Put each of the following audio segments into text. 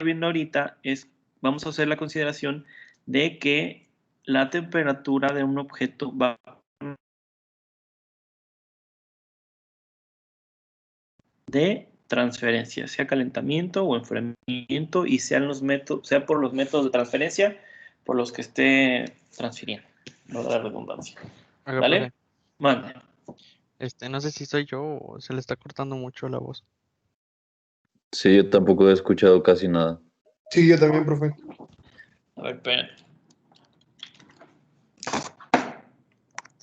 viendo ahorita es, vamos a hacer la consideración de que la temperatura de un objeto va de transferencia, sea calentamiento o enfriamiento, y sean los métodos, sea por los métodos de transferencia por los que esté transfiriendo, no da la redundancia. Oiga, ¿Vale? profe, Mande. no sé si soy yo o se le está cortando mucho la voz. Sí, yo tampoco he escuchado casi nada. Sí, yo también, profe. A ver, esperen.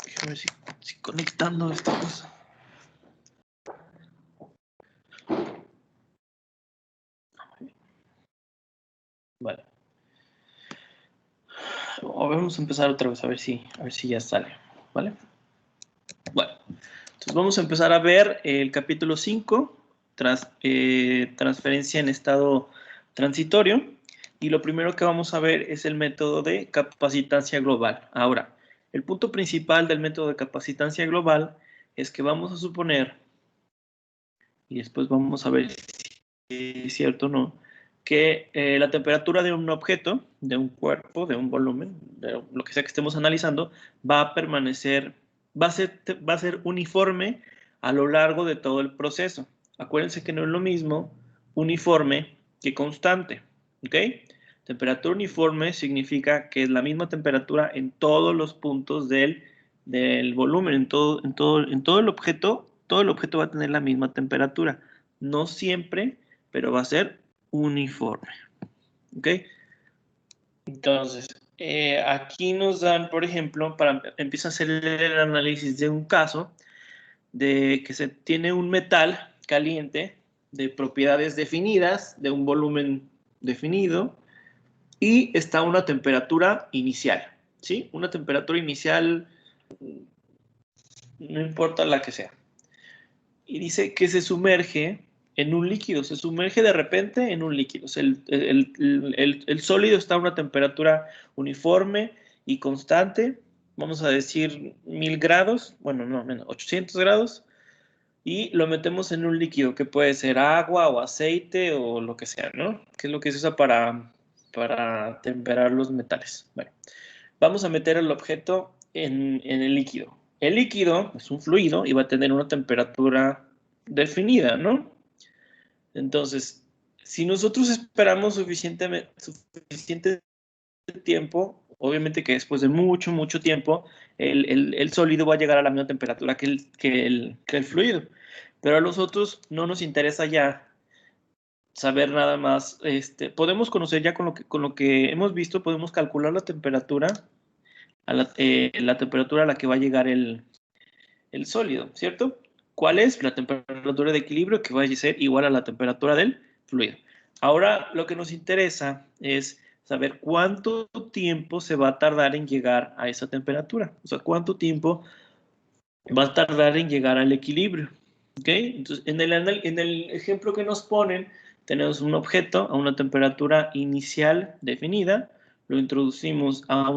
Déjame ver si conectando esta cosa. Vale. Vamos a empezar otra vez a ver si ya sale. ¿Vale? Bueno. Entonces vamos a empezar a ver el capítulo 5, transferencia en estado transitorio. Y lo primero que vamos a ver es el método de capacitancia global. Ahora, el punto principal del método de capacitancia global es que vamos a suponer, y después vamos a ver si es cierto o no, que la temperatura de un objeto, de un cuerpo, de un volumen, de lo que sea que estemos analizando, va a permanecer, va a ser uniforme a lo largo de todo el proceso. Acuérdense que no es lo mismo uniforme que constante, ¿ok? Temperatura uniforme significa que es la misma temperatura en todos los puntos del volumen, en todo el objeto va a tener la misma temperatura. No siempre, pero va a ser uniforme. ¿Ok? Entonces, aquí nos dan, por ejemplo, empieza a hacer el análisis de un caso de que se tiene un metal caliente de propiedades definidas, de un volumen definido, y está a una temperatura inicial, ¿sí? Una temperatura inicial, no importa la que sea. Y dice que se sumerge en un líquido, se sumerge de repente en un líquido. O sea, el sólido está a una temperatura uniforme y constante, vamos a decir 1000 grados, bueno, no, menos, 800 grados, y lo metemos en un líquido que puede ser agua o aceite o lo que sea, ¿no? Que es lo que se usa para temperar los metales. Bueno, vamos a meter el objeto en el líquido. El líquido es un fluido y va a tener una temperatura definida, ¿no? Entonces, si nosotros esperamos suficiente tiempo, obviamente que después de mucho tiempo, el sólido va a llegar a la misma temperatura que el fluido. Pero a nosotros no nos interesa ya saber nada más. Podemos conocer ya con lo que hemos visto, podemos calcular la temperatura la temperatura a la que va a llegar el sólido, ¿cierto? ¿Cuál es? La temperatura de equilibrio, que va a ser igual a la temperatura del fluido. Ahora lo que nos interesa es saber cuánto tiempo se va a tardar en llegar a esa temperatura. O sea, cuánto tiempo va a tardar en llegar al equilibrio. ¿Ok? Entonces, en el ejemplo que nos ponen, tenemos un objeto a una temperatura inicial definida, lo introducimos a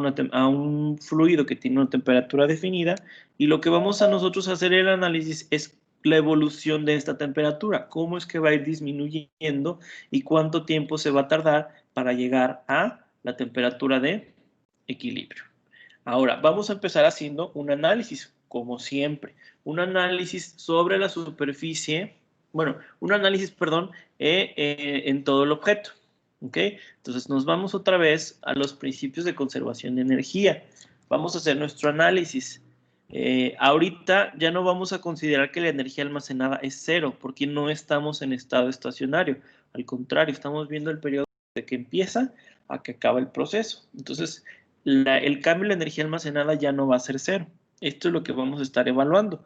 un fluido que tiene una temperatura definida, y lo que vamos a nosotros hacer el análisis es la evolución de esta temperatura, cómo es que va a ir disminuyendo y cuánto tiempo se va a tardar para llegar a la temperatura de equilibrio. Ahora, vamos a empezar haciendo un análisis, como siempre, un análisis sobre la superficie, bueno, un análisis, perdón, en todo el objeto. ¿Ok? Entonces nos vamos otra vez a los principios de conservación de energía. Vamos a hacer nuestro análisis. Ahorita ya no vamos a considerar que la energía almacenada es cero, porque no estamos en estado estacionario. Al contrario, estamos viendo el periodo de que empieza a que acaba el proceso. Entonces, el cambio de la energía almacenada ya no va a ser cero. Esto es lo que vamos a estar evaluando.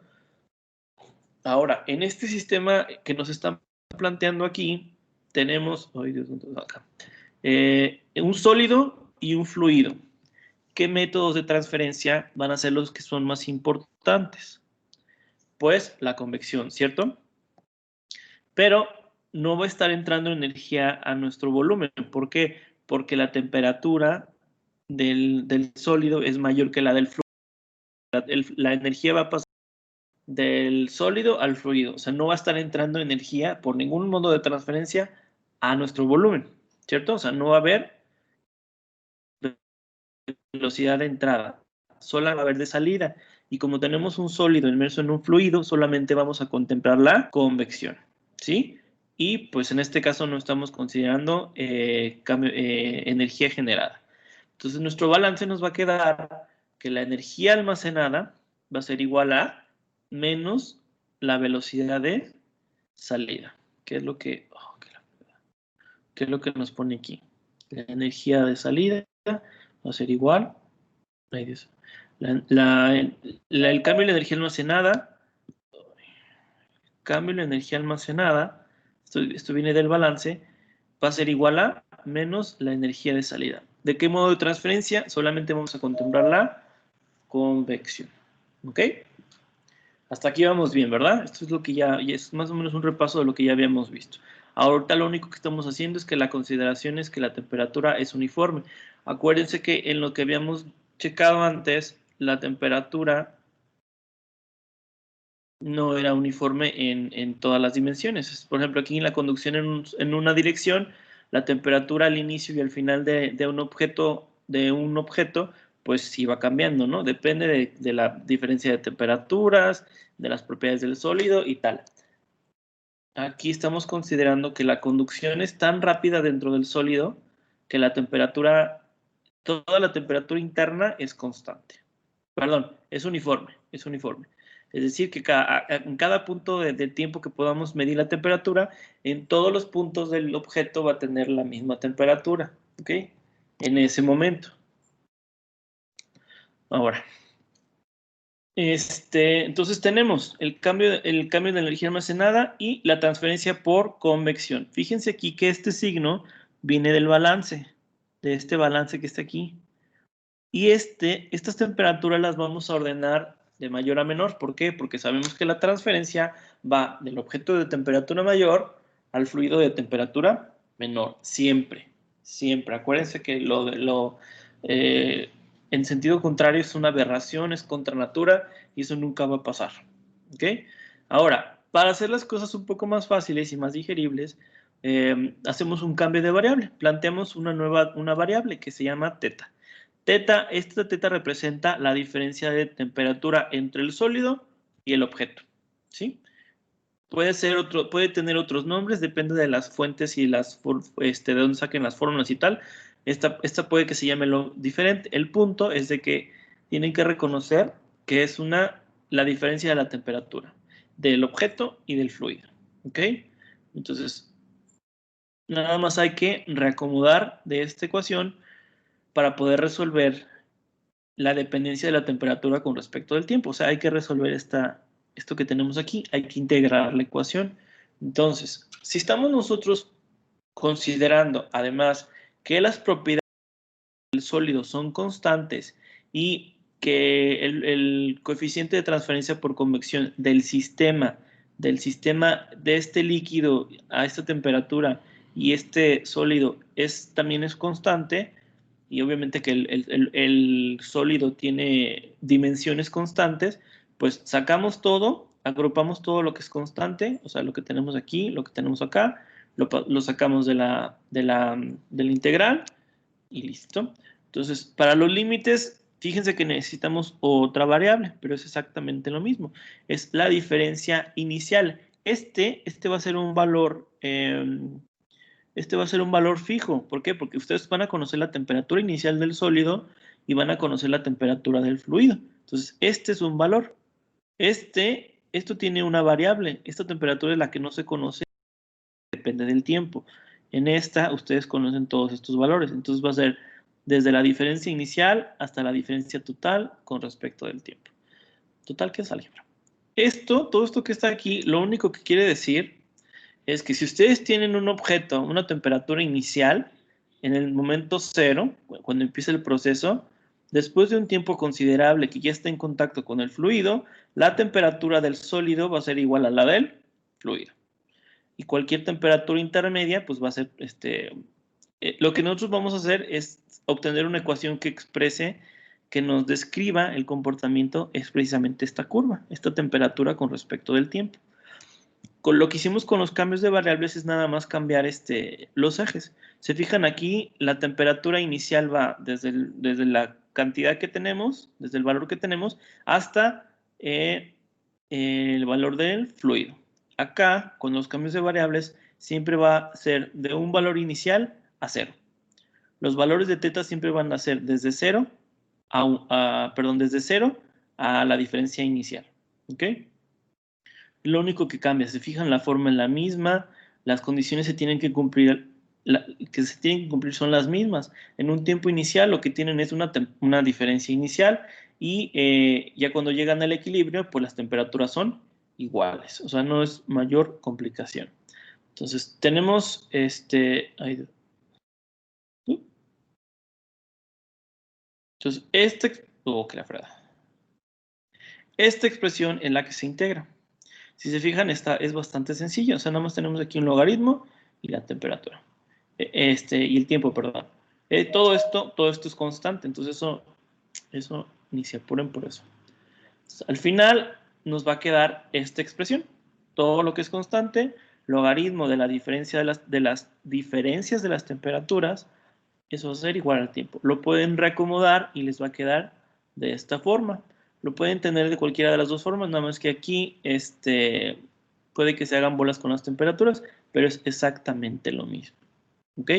Ahora, en este sistema que nos están planteando aquí, tenemos un sólido y un fluido. ¿Qué métodos de transferencia van a ser los que son más importantes? Pues la convección, ¿cierto? Pero no va a estar entrando energía a nuestro volumen. ¿Por qué? Porque la temperatura del sólido es mayor que la del fluido. La energía va a pasar del sólido al fluido. O sea, no va a estar entrando energía por ningún modo de transferencia a nuestro volumen. ¿cierto? O sea, no va a haber velocidad de entrada, solo va a haber de salida. Y como tenemos un sólido inmerso en un fluido, solamente vamos a contemplar la convección, ¿sí? Y pues en este caso no estamos considerando energía generada. Entonces nuestro balance nos va a quedar que la energía almacenada va a ser igual a menos la velocidad de salida. ¿Qué es lo que, qué es lo que nos pone aquí? La energía de salida va a ser igual. Ay, Dios. El cambio de la energía almacenada, esto viene del balance, va a ser igual a menos la energía de salida. ¿De qué modo de transferencia? Solamente vamos a contemplar la convección. ¿Ok? Hasta aquí vamos bien, ¿verdad? Esto es lo que ya es más o menos un repaso de lo que ya habíamos visto. Ahorita lo único que estamos haciendo es que la consideración es que la temperatura es uniforme. Acuérdense que en lo que habíamos checado antes, la temperatura no era uniforme en todas las dimensiones. Por ejemplo, aquí en la conducción en una dirección, la temperatura al inicio y al final de un objeto, pues sí va cambiando, ¿no? Depende de la diferencia de temperaturas, de las propiedades del sólido y tal. Aquí estamos considerando que la conducción es tan rápida dentro del sólido que toda la temperatura interna es constante. Perdón, es uniforme. Es decir, que en cada punto del tiempo que podamos medir la temperatura, en todos los puntos del objeto va a tener la misma temperatura, ¿ok? En ese momento. Ahora, entonces tenemos el cambio de energía almacenada y la transferencia por convección. Fíjense aquí que este signo viene del balance, de este balance que está aquí. Y estas temperaturas las vamos a ordenar de mayor a menor. ¿Por qué? Porque sabemos que la transferencia va del objeto de temperatura mayor al fluido de temperatura menor. Siempre, siempre. Acuérdense que en sentido contrario es una aberración, es contra natura y eso nunca va a pasar. ¿Ok? Ahora, para hacer las cosas un poco más fáciles y más digeribles, hacemos un cambio de variable. Planteamos una variable que se llama teta. Esta teta representa la diferencia de temperatura entre el sólido y el objeto, ¿sí? Puede tener otros nombres, depende de las fuentes y de dónde saquen las fórmulas y tal. Esta puede que se llame lo diferente. El punto es de que tienen que reconocer que es la diferencia de la temperatura del objeto y del fluido, ¿ok? Entonces, nada más hay que reacomodar de esta ecuación para poder resolver la dependencia de la temperatura con respecto del tiempo. O sea, hay que resolver esto que tenemos aquí, hay que integrar la ecuación. Entonces, si estamos nosotros considerando además que las propiedades del sólido son constantes y que el coeficiente de transferencia por convección del sistema de este líquido a esta temperatura y este sólido también es constante, y obviamente que el sólido tiene dimensiones constantes, pues sacamos todo, agrupamos todo lo que es constante, o sea, lo que tenemos aquí, lo que tenemos acá, lo sacamos de la integral y listo. Entonces, para los límites, fíjense que necesitamos otra variable, pero es exactamente lo mismo. Es la diferencia inicial. Este va a ser un valor... este va a ser un valor fijo. ¿Por qué? Porque ustedes van a conocer la temperatura inicial del sólido y van a conocer la temperatura del fluido. Entonces, este es un valor. Esto tiene una variable. Esta temperatura es la que no se conoce, depende del tiempo. En esta, ustedes conocen todos estos valores. Entonces, va a ser desde la diferencia inicial hasta la diferencia total con respecto del tiempo. Total, ¿qué es álgebra? Todo esto que está aquí, lo único que quiere decir es que si ustedes tienen un objeto, una temperatura inicial, en el momento cero, cuando empieza el proceso, después de un tiempo considerable que ya está en contacto con el fluido, la temperatura del sólido va a ser igual a la del fluido. Y cualquier temperatura intermedia, pues va a ser, lo que nosotros vamos a hacer es obtener una ecuación que nos describa el comportamiento, es precisamente esta curva, esta temperatura con respecto del tiempo. con lo que hicimos con los cambios de variables es nada más cambiar los ejes. Se fijan aquí, la temperatura inicial va desde la cantidad que tenemos, desde el valor que tenemos, hasta el valor del fluido. Acá, con los cambios de variables, siempre va a ser de un valor inicial a 0. Los valores de teta siempre van a ser desde 0 desde 0 a la diferencia inicial. ¿Ok? Lo único que cambia, se fijan, la forma es la misma, las condiciones se tienen que cumplir, son las mismas. En un tiempo inicial lo que tienen es una diferencia inicial y ya cuando llegan al equilibrio, pues las temperaturas son iguales. O sea, no es mayor complicación. Entonces, tenemos Entonces, esta expresión es la que se integra. Si se fijan, esta es bastante sencilla. O sea, nada más tenemos aquí un logaritmo y la temperatura. Y el tiempo, perdón. Todo esto es constante. Entonces, eso ni se apuren por eso. Entonces, al final, nos va a quedar esta expresión. Todo lo que es constante, logaritmo de la diferencia de las diferencias de las temperaturas, eso va a ser igual al tiempo. Lo pueden reacomodar y les va a quedar de esta forma. Lo pueden tener de cualquiera de las dos formas, nada más que aquí puede que se hagan bolas con las temperaturas, pero es exactamente lo mismo. ¿Ok?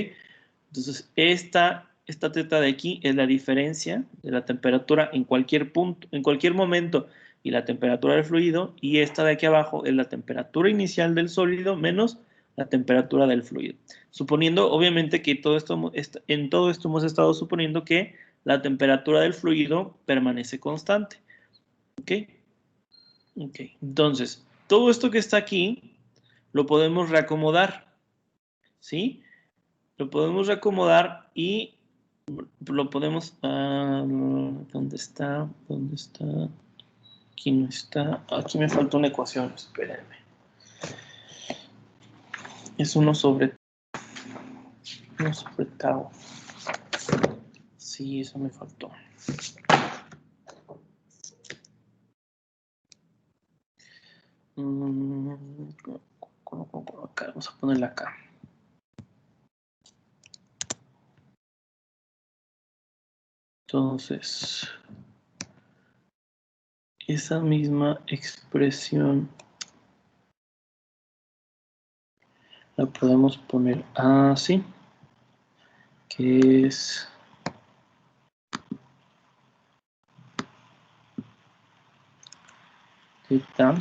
Entonces, esta teta de aquí es la diferencia de la temperatura en cualquier punto, en cualquier momento, y la temperatura del fluido, y esta de aquí abajo es la temperatura inicial del sólido menos la temperatura del fluido. Suponiendo, obviamente, que en todo esto hemos estado suponiendo que la temperatura del fluido permanece constante. ¿Ok? Ok. Entonces, todo esto que está aquí lo podemos reacomodar. ¿Sí? Lo podemos reacomodar y lo podemos... ¿dónde está? ¿Dónde está? Aquí no está. Aquí me falta una ecuación. Espérenme. Es 1 sobre tau. Sí, eso me faltó. Acá, vamos a ponerla acá. Entonces, esa misma expresión la podemos poner así, que es teta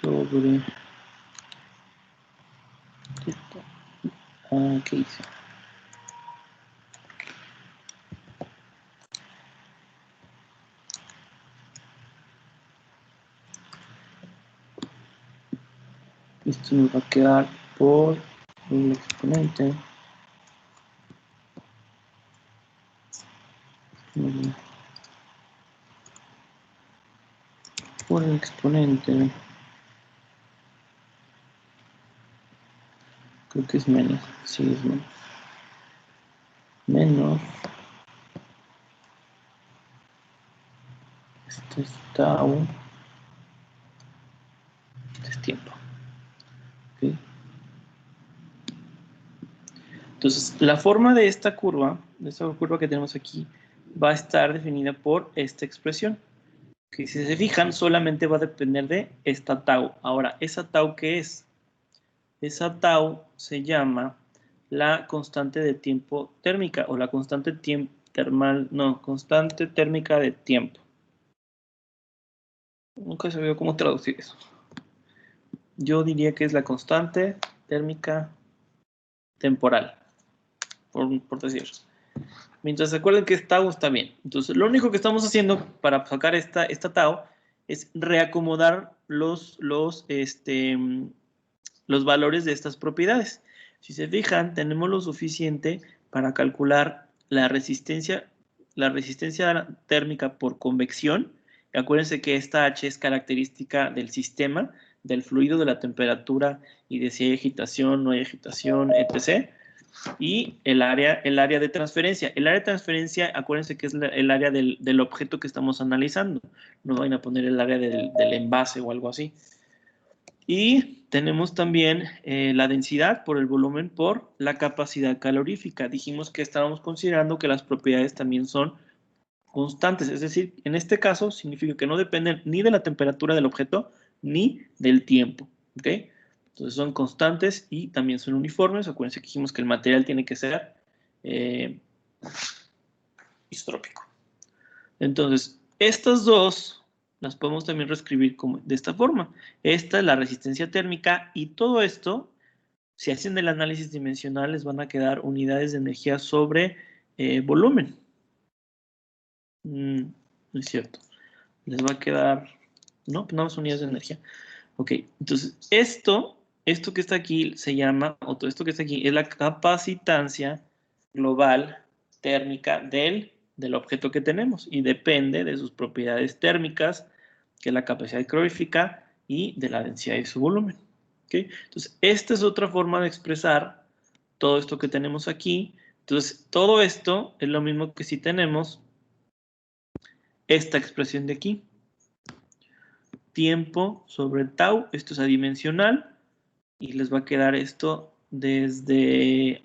sobre teta. ¿Qué hice? Esto nos va a quedar por el exponente. Por el exponente. Creo que es menos. Sí, es menos. Menos. Este es tau. Este es tiempo. ¿Okay? Entonces, la forma de esta curva que tenemos aquí, va a estar definida por esta expresión. Que si se fijan, solamente va a depender de esta tau. Ahora, ¿esa tau qué es? Esa tau se llama la constante de tiempo térmica o la constante constante térmica de tiempo. Nunca se vio cómo traducir eso. Yo diría que es la constante térmica temporal, por decir. Mientras se acuerden que es tau, está bien. Entonces, lo único que estamos haciendo para sacar esta tau es reacomodar los valores de estas propiedades. Si se fijan, tenemos lo suficiente para calcular la resistencia térmica por convección. Acuérdense que esta H es característica del sistema, del fluido, de la temperatura y de si hay agitación, no hay agitación, etc. Y el área de transferencia. El área de transferencia, acuérdense que es el área del objeto que estamos analizando. No vayan a poner el área del envase o algo así. Y tenemos también la densidad por el volumen por la capacidad calorífica. Dijimos que estábamos considerando que las propiedades también son constantes, es decir, en este caso significa que no dependen ni de la temperatura del objeto ni del tiempo, ¿ok? Entonces son constantes y también son uniformes. Acuérdense que dijimos que el material tiene que ser isotrópico. Entonces, estas dos las podemos también reescribir como de esta forma. Esta es la resistencia térmica y todo esto, si hacen el análisis dimensional, les van a quedar unidades de energía sobre volumen. No es cierto. Les va a quedar, no, pues nada más unidades de energía. Ok, entonces esto que está aquí se llama, o todo esto que está aquí, es la capacitancia global térmica del objeto que tenemos y depende de sus propiedades térmicas, que es la capacidad calorífica y de la densidad de su volumen. ¿Okay? Entonces, esta es otra forma de expresar todo esto que tenemos aquí. Entonces, todo esto es lo mismo que si tenemos esta expresión de aquí. Tiempo sobre tau, esto es adimensional, y les va a quedar esto desde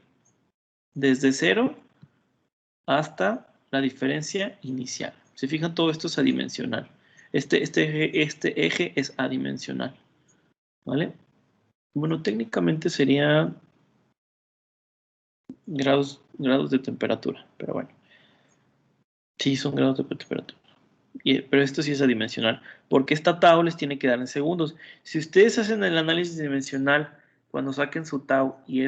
0 hasta la diferencia inicial. Se fijan, todo esto es adimensional. Este eje es adimensional. ¿Vale? Bueno, técnicamente sería grados de temperatura, pero bueno. Sí, son grados de temperatura. Pero esto sí es adimensional, porque esta tau les tiene que dar en segundos. Si ustedes hacen el análisis dimensional cuando saquen su tau y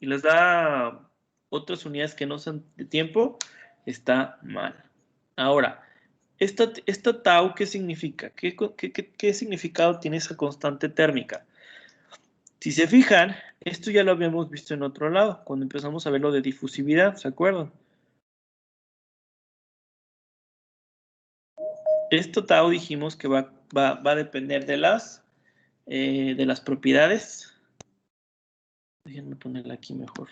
les da otras unidades que no son de tiempo, está mal. Ahora, esta tau, ¿qué significa? ¿Qué significado tiene esa constante térmica? Si se fijan, esto ya lo habíamos visto en otro lado, cuando empezamos a ver lo de difusividad, ¿se acuerdan? Esto tau dijimos que va a depender de las propiedades. Déjenme ponerla aquí mejor.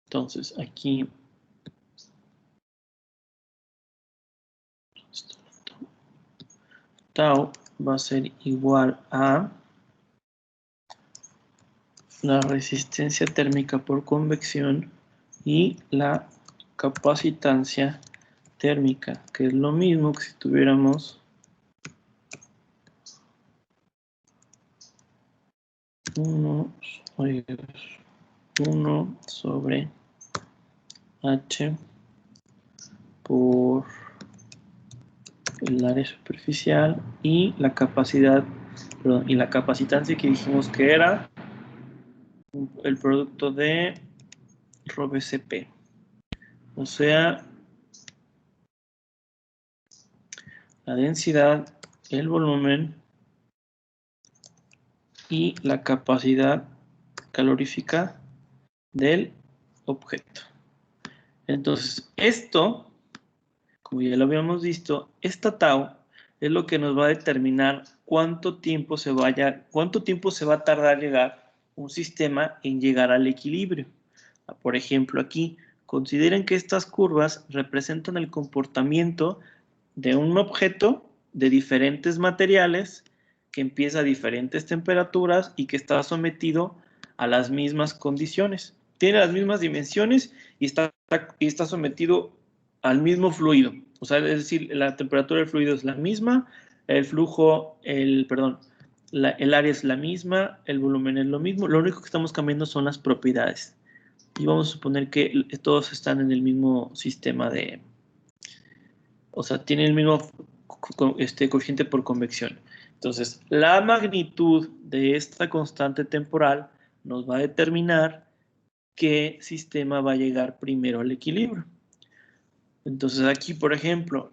Entonces, aquí tau va a ser igual a la resistencia térmica por convección y la capacitancia térmica, que es lo mismo que si tuviéramos 1 sobre H por el área superficial y la capacidad, perdón, y la capacitancia que dijimos que era el producto de ρ(Cp). O sea, la densidad, el volumen y la capacidad calorífica del objeto. Entonces, esto, como ya lo habíamos visto, esta tau es lo que nos va a determinar cuánto tiempo se va a tardar llegar un sistema en llegar al equilibrio. Por ejemplo, aquí, consideren que estas curvas representan el comportamiento de un objeto de diferentes materiales que empieza a diferentes temperaturas y que está sometido a las mismas condiciones. Tiene las mismas dimensiones y está sometido al mismo fluido. O sea, es decir, la temperatura del fluido es la misma, el flujo, el área es la misma, el volumen es lo mismo. Lo único que estamos cambiando son las propiedades. Y vamos a suponer que todos están en el mismo sistema de... O sea, tienen el mismo coeficiente por convección. Entonces, la magnitud de esta constante temporal nos va a determinar qué sistema va a llegar primero al equilibrio. Entonces, aquí, por ejemplo,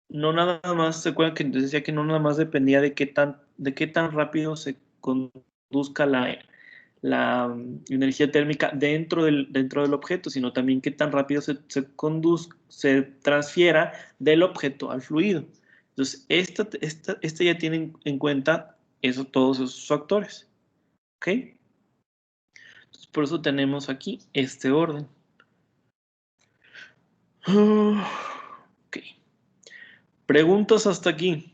no nada más, ¿se acuerdan que decía que no nada más dependía de qué tan rápido se conduzca la energía térmica dentro del objeto, sino también qué tan rápido se transfiera del objeto al fluido. Entonces, esta ya tiene en cuenta todos esos factores. ¿Ok? Entonces, por eso tenemos aquí este orden. Ok. ¿Preguntas hasta aquí?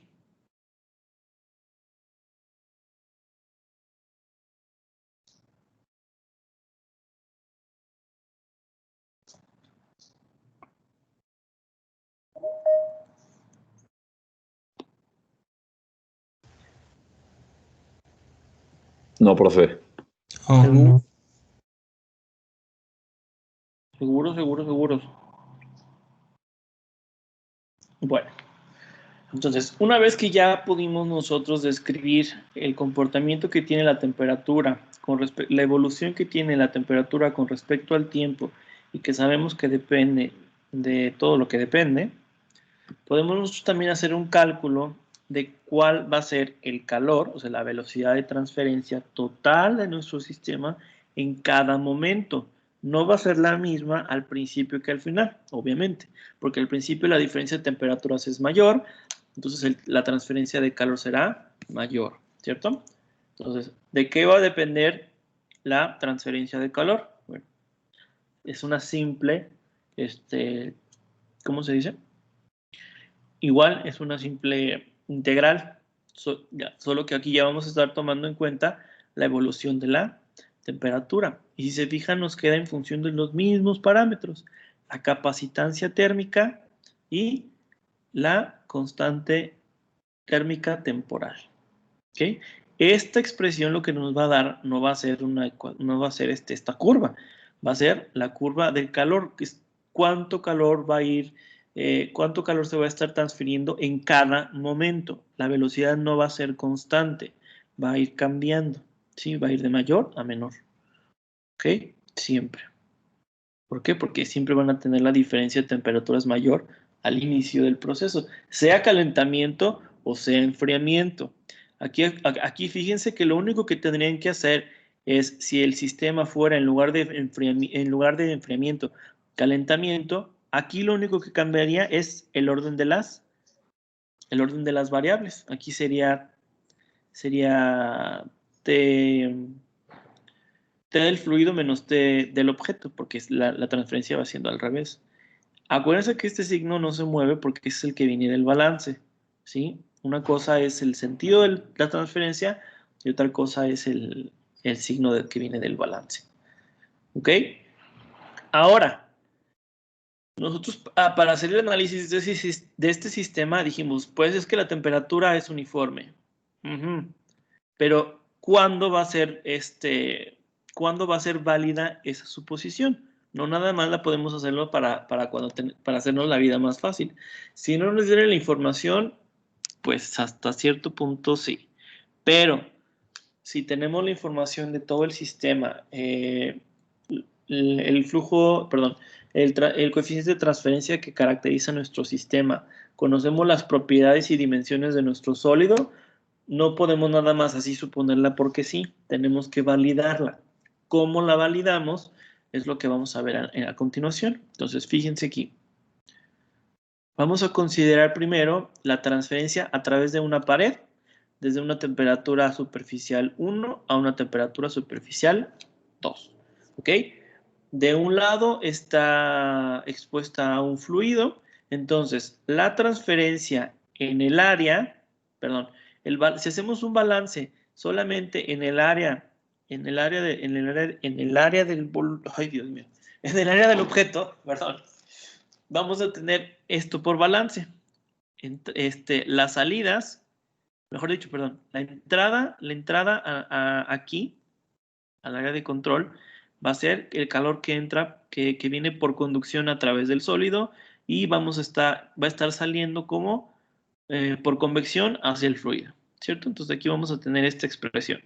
No, profe. Oh, no. Seguros. Bueno, entonces, una vez que ya pudimos nosotros describir el comportamiento que tiene la temperatura, la evolución que tiene la temperatura con respecto al tiempo, y que sabemos que depende de todo lo que depende, podemos nosotros también hacer un cálculo de cuál va a ser el calor, o sea, la velocidad de transferencia total de nuestro sistema en cada momento. No va a ser la misma al principio que al final, obviamente, porque al principio la diferencia de temperaturas es mayor, entonces la transferencia de calor será mayor, ¿cierto? Entonces, ¿de qué va a depender la transferencia de calor? Bueno, es una simple, ¿cómo se dice? Igual es una simple integral, solo que aquí ya vamos a estar tomando en cuenta la evolución de la temperatura. Y si se fijan, nos queda en función de los mismos parámetros, la capacitancia térmica y la constante térmica temporal. ¿Okay? Esta expresión lo que nos va a dar no va a ser, esta curva, va a ser la curva del calor, que es cuánto calor va a ir, cuánto calor se va a estar transfiriendo en cada momento. La velocidad no va a ser constante, va a ir cambiando, ¿sí? Va a ir de mayor a menor. ¿Ok? Siempre. ¿Por qué? Porque siempre van a tener la diferencia de temperaturas mayor al inicio del proceso, sea calentamiento o sea enfriamiento. Aquí fíjense que lo único que tendrían que hacer es, si el sistema fuera en lugar de enfriamiento, calentamiento, aquí lo único que cambiaría es el orden de las variables. Aquí sería T, T del fluido menos T del objeto, porque la transferencia va siendo al revés. Acuérdense que este signo no se mueve porque es el que viene del balance, ¿sí? Una cosa es el sentido de la transferencia y otra cosa es el signo que viene del balance. ¿Ok? Ahora, nosotros para hacer el análisis de este sistema dijimos, pues es que la temperatura es uniforme. Pero ¿cuándo va a ser válida esa suposición? No nada más la podemos hacerlo para hacernos la vida más fácil. Si no nos dieron la información, pues hasta cierto punto sí. Pero si tenemos la información de todo el sistema, el flujo, perdón, el coeficiente de transferencia que caracteriza nuestro sistema, conocemos las propiedades y dimensiones de nuestro sólido, no podemos nada más así suponerla porque sí, tenemos que validarla. ¿Cómo la validamos? Es lo que vamos a ver a continuación. Entonces, fíjense aquí. Vamos a considerar primero la transferencia a través de una pared, desde una temperatura superficial 1 a una temperatura superficial 2. ¿Ok? De un lado está expuesta a un fluido, entonces la transferencia en el área, perdón, si hacemos un balance solamente en el área del objeto, perdón, vamos a tener esto por balance. Las salidas, mejor dicho, perdón, la entrada aquí, al área de control, va a ser el calor que entra, que viene por conducción a través del sólido y va a estar saliendo como por convección hacia el fluido, ¿cierto? Entonces aquí vamos a tener esta expresión.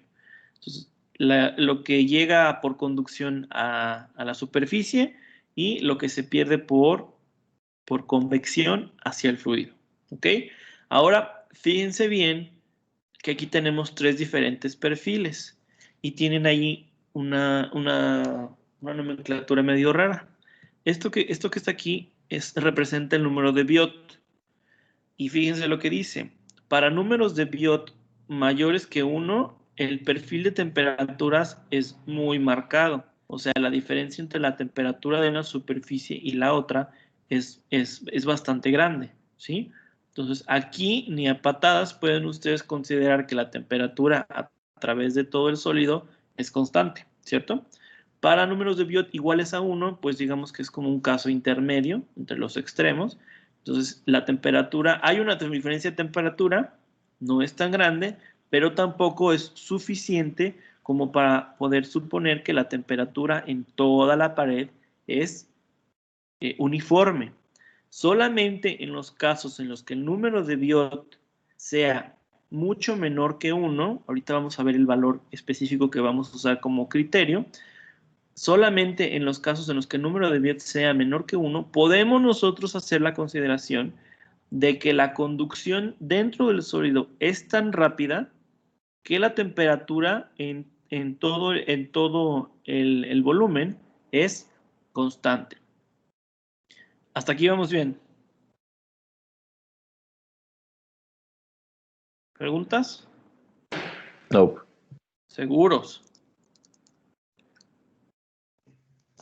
Entonces, lo que llega por conducción a la superficie y lo que se pierde por convección hacia el fluido, ¿ok? Ahora, fíjense bien que aquí tenemos tres diferentes perfiles y tienen ahí una nomenclatura medio rara. Esto que está aquí representa el número de Biot. Y fíjense lo que dice. Para números de Biot mayores que 1, el perfil de temperaturas es muy marcado. O sea, la diferencia entre la temperatura de una superficie y la otra es bastante grande, ¿sí? Entonces, aquí ni a patadas pueden ustedes considerar que la temperatura a través de todo el sólido es constante, ¿cierto? Para números de Biot iguales a 1, pues digamos que es como un caso intermedio entre los extremos. Entonces, la temperatura, hay una diferencia de temperatura, no es tan grande, pero tampoco es suficiente como para poder suponer que la temperatura en toda la pared es uniforme. Solamente en los casos en los que el número de Biot sea mucho menor que 1, ahorita vamos a ver el valor específico que vamos a usar como criterio, solamente en los casos en los que el número de Biot sea menor que 1, podemos nosotros hacer la consideración de que la conducción dentro del sólido es tan rápida que la temperatura en todo el volumen es constante. Hasta aquí vamos bien. ¿Preguntas? No. ¿Seguros?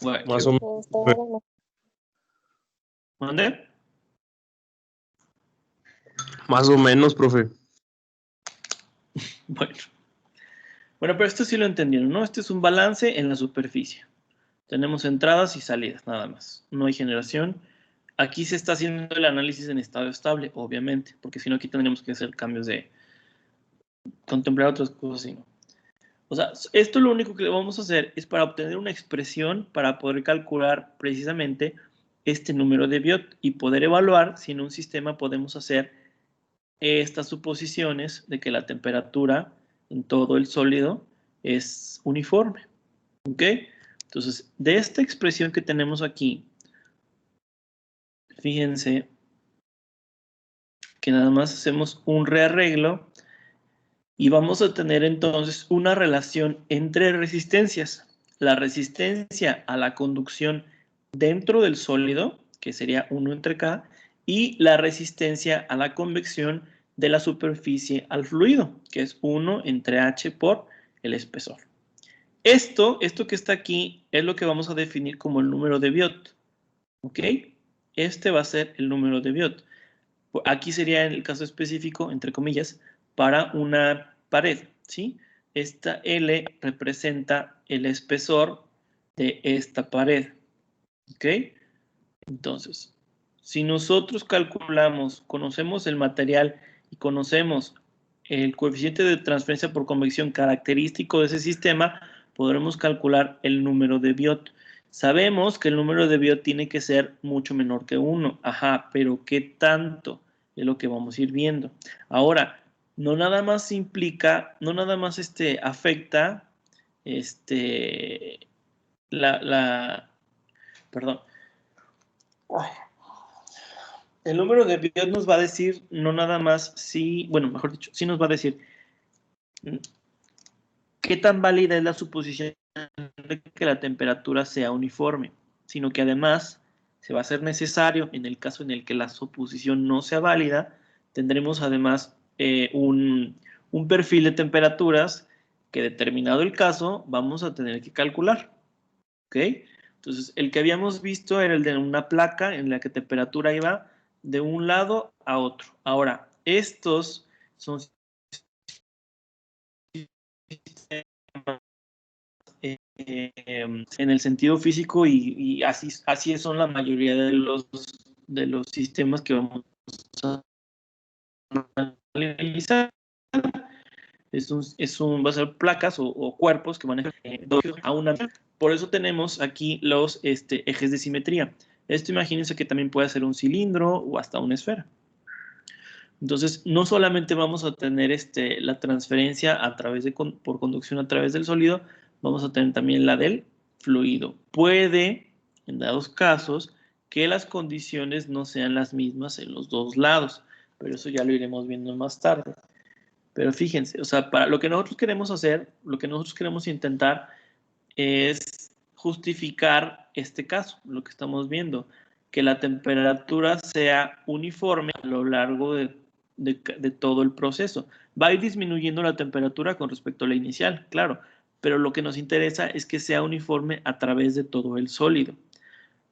Bueno, Más o menos. ¿mande? Más o menos, profe. Bueno, pero esto sí lo entendieron, ¿no? Este es un balance en la superficie. Tenemos entradas y salidas, nada más. No hay generación. Aquí se está haciendo el análisis en estado estable, obviamente, porque si no aquí tendríamos que hacer cambios de contemplar otras cosas y no. O sea, esto lo único que vamos a hacer es para obtener una expresión para poder calcular precisamente este número de Biot y poder evaluar si en un sistema podemos hacer estas suposiciones de que la temperatura en todo el sólido es uniforme. ¿Ok? Entonces, de esta expresión que tenemos aquí, fíjense que nada más hacemos un rearreglo y vamos a tener entonces una relación entre resistencias. La resistencia a la conducción dentro del sólido, que sería 1 entre K, y la resistencia a la convección de la superficie al fluido, que es 1 entre H por el espesor. Esto que está aquí es lo que vamos a definir como el número de Biot. ¿Ok? Este va a ser el número de Biot. Aquí sería en el caso específico, entre comillas, para una pared, ¿sí? Esta L representa el espesor de esta pared, ¿ok? Entonces, si nosotros calculamos, conocemos el material y conocemos el coeficiente de transferencia por convección característico de ese sistema, podremos calcular el número de Biot. Sabemos que el número de Biot tiene que ser mucho menor que 1. Ajá, pero ¿qué tanto? Es lo que vamos a ir viendo. Ahora, no nada más implica, no nada más afecta perdón. El número de Biot nos va a decir no nada más si, bueno, mejor dicho, sí nos va a decir qué tan válida es la suposición de que la temperatura sea uniforme, sino que además se va a hacer necesario, en el caso en el que la suposición no sea válida, tendremos además un perfil de temperaturas que determinado el caso vamos a tener que calcular. ¿Ok? Entonces, el que habíamos visto era el de una placa en la que temperatura iba de un lado a otro. Ahora, estos son en el sentido físico y así son la mayoría de los sistemas que vamos a analizar. Va a ser placas o cuerpos que van a una. Por eso tenemos aquí los ejes de simetría. Esto imagínense que también puede ser un cilindro o hasta una esfera. Entonces, no solamente vamos a tener la transferencia por conducción a través del sólido, vamos a tener también la del fluido. Puede, en dados casos, que las condiciones no sean las mismas en los dos lados, pero eso ya lo iremos viendo más tarde. Pero fíjense, o sea, para lo que nosotros queremos hacer, lo que nosotros queremos intentar es justificar este caso, lo que estamos viendo, que la temperatura sea uniforme a lo largo de todo el proceso. Va a ir disminuyendo la temperatura con respecto a la inicial, claro, pero lo que nos interesa es que sea uniforme a través de todo el sólido.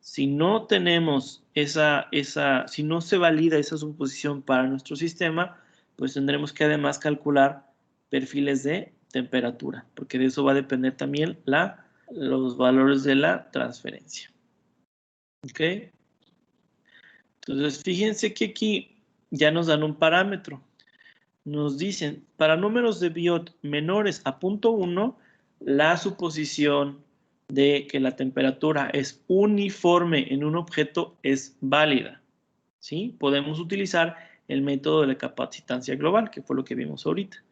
Si no tenemos si no se valida esa suposición para nuestro sistema, pues tendremos que además calcular perfiles de temperatura, porque de eso va a depender también los valores de la transferencia. ¿Ok? Entonces, fíjense que aquí ya nos dan un parámetro. Nos dicen, para números de Biot menores a 0.1, la suposición de que la temperatura es uniforme en un objeto es válida. ¿Sí? Podemos utilizar el método de la capacitancia global, que fue lo que vimos ahorita.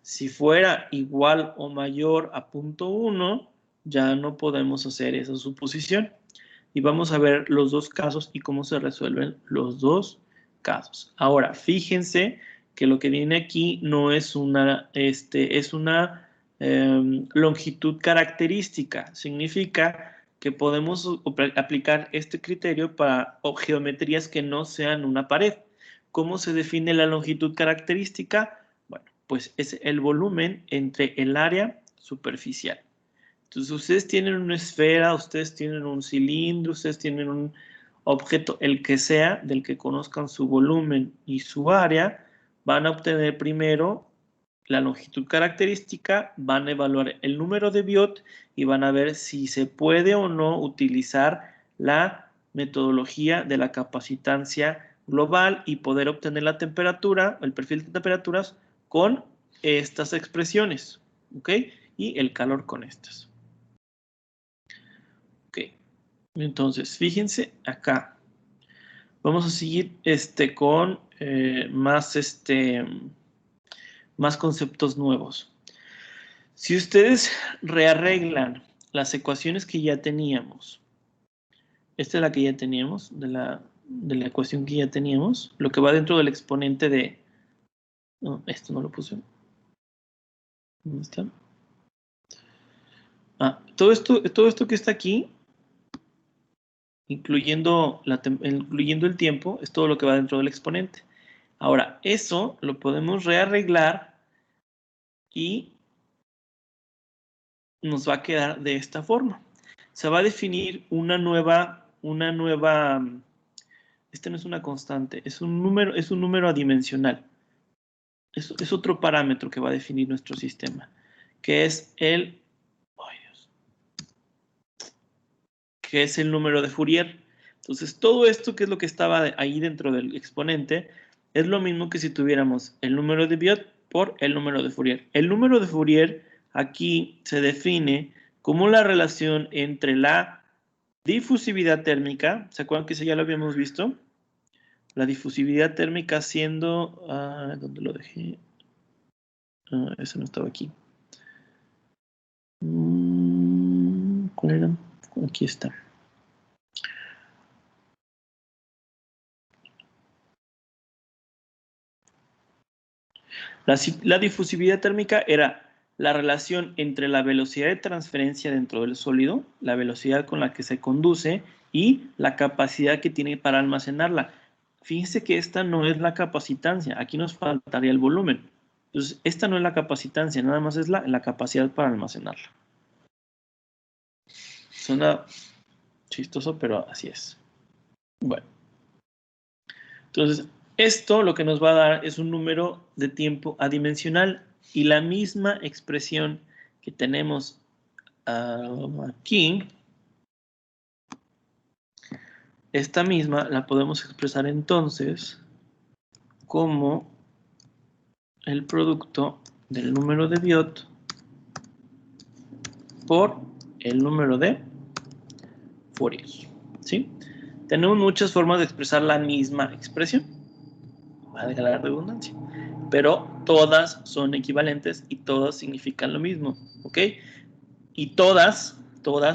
Si fuera igual o mayor a 0.1, ya no podemos hacer esa suposición. Y vamos a ver los dos casos y cómo se resuelven los dos casos. Ahora, fíjense que lo que viene aquí no es una, es una longitud característica. Significa que podemos aplicar este criterio para geometrías que no sean una pared. ¿Cómo se define la longitud característica? Bueno, pues es el volumen entre el área superficial. Entonces, ustedes tienen una esfera, ustedes tienen un cilindro, ustedes tienen un objeto, el que sea, del que conozcan su volumen y su área, van a obtener primero la longitud característica, van a evaluar el número de Biot y van a ver si se puede o no utilizar la metodología de la capacitancia global y poder obtener la temperatura, el perfil de temperaturas con estas expresiones, ¿ok? Y el calor con estas. Ok, entonces fíjense acá. Vamos a seguir con más conceptos nuevos. Si ustedes rearreglan las ecuaciones que ya teníamos, esta es la que ya teníamos, de la ecuación que ya teníamos, lo que va dentro del exponente de... No, esto no lo puse. ¿Dónde está? Ah, todo esto que está aquí, incluyendo el tiempo, es todo lo que va dentro del exponente. Ahora, eso lo podemos rearreglar y nos va a quedar de esta forma. Se va a definir una nueva, este no es una constante, es un número adimensional. Es otro parámetro que va a definir nuestro sistema, que es el número de Fourier. Entonces, todo esto que es lo que estaba ahí dentro del exponente, es lo mismo que si tuviéramos el número de Biot por el número de Fourier. El número de Fourier aquí se define como la relación entre la difusividad térmica, ¿se acuerdan que eso ya lo habíamos visto? La difusividad térmica siendo, ¿dónde lo dejé? Eso no estaba aquí. ¿Cuál era? Aquí está. La difusividad térmica era la relación entre la velocidad de transferencia dentro del sólido, la velocidad con la que se conduce y la capacidad que tiene para almacenarla. Fíjense que esta no es la capacitancia, aquí nos faltaría el volumen. Entonces, esta no es la capacitancia, nada más es la capacidad para almacenarla. Suena chistoso, pero así es. Bueno. Entonces, esto lo que nos va a dar es un número de tiempo adimensional y la misma expresión que tenemos aquí, esta misma la podemos expresar entonces como el producto del número de Biot por el número de Fourier, ¿sí? Tenemos muchas formas de expresar la misma expresión, valga la redundancia, pero todas son equivalentes y todas significan lo mismo, ¿ok? Y todas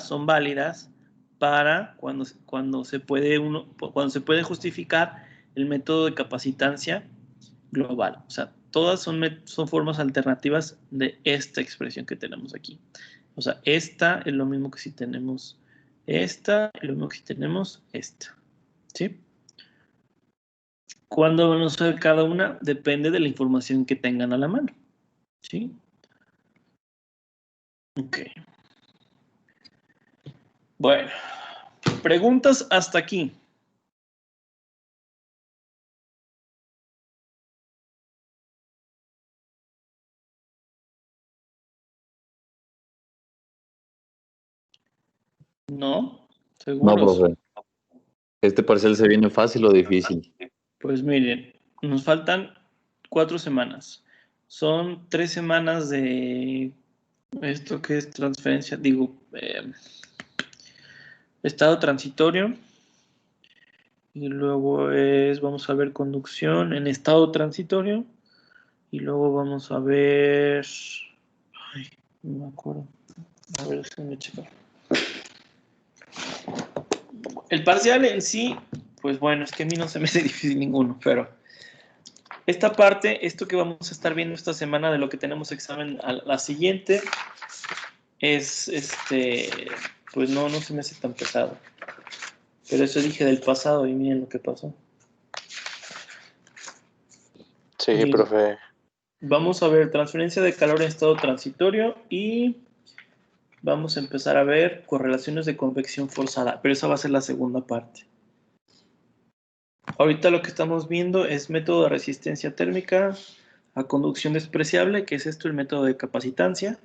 son válidas para cuando se puede justificar el método de capacitancia global. O sea, todas son formas alternativas de esta expresión que tenemos aquí. O sea, esta es lo mismo que si tenemos esta, es lo mismo que si tenemos esta. ¿Sí? ¿Cuándo van a usar cada una? Depende de la información que tengan a la mano. ¿Sí? Ok. Bueno, Preguntas hasta aquí. ¿No? No, ¿Seguros? profe. ¿Este parcial se viene fácil o difícil? Pues miren, nos faltan 4 semanas. Son 3 semanas de esto que es transferencia, digo, estado transitorio. Y luego vamos a ver conducción en estado transitorio. Y luego vamos a ver, ay, no me acuerdo. A ver, déjenme checar. El parcial en sí, pues bueno, es que a mí no se me hace difícil ninguno, pero esta parte, esto que vamos a estar viendo esta semana de lo que tenemos examen a la siguiente, es pues no se me hace tan pesado. Pero eso dije del pasado y miren lo que pasó. Sí, Digo, profe. vamos a ver transferencia de calor en estado transitorio y vamos a empezar a ver correlaciones de convección forzada, pero esa va a ser la segunda parte. Ahorita lo que estamos viendo es método de resistencia térmica a conducción despreciable, que es esto, el método de capacitancia.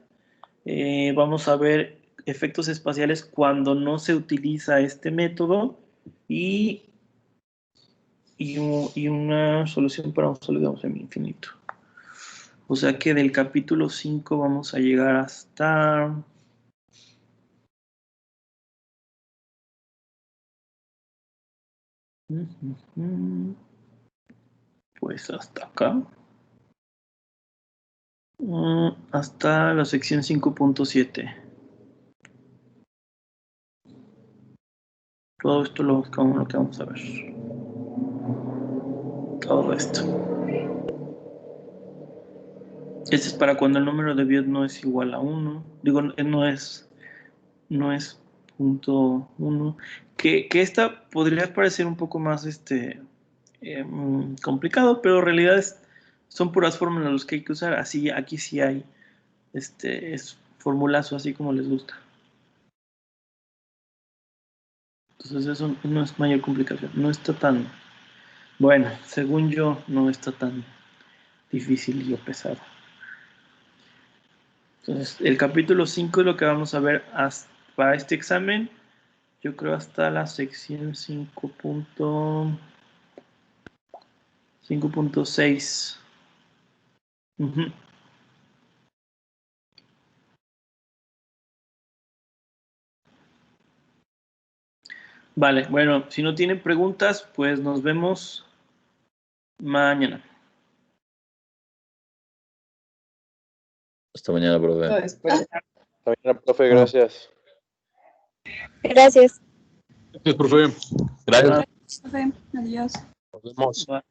Vamos a ver efectos espaciales cuando no se utiliza este método y una solución para un sólido semi-infinito. O sea que del capítulo 5 vamos a llegar hasta... Pues hasta acá. Hasta la sección 5.7. Todo esto lo que vamos a ver. Todo esto. Este es para cuando el número de Biot no es igual a 1. Digo, no es punto 1. Que esta podría parecer un poco más complicado, pero en realidad son puras fórmulas los que hay que usar. Así, aquí sí hay es formulazo así como les gusta. Entonces eso no es mayor complicación. No está tan... Bueno, según yo, no está tan difícil y pesado. Entonces, el capítulo 5 es lo que vamos a ver para este examen. Yo creo hasta la sección 5.6. Vale, bueno, si no tienen preguntas, pues nos vemos mañana. Hasta mañana, profe. También, profe, gracias. Gracias, Gracias. profe. Profe, adiós. Nos vemos. Bye.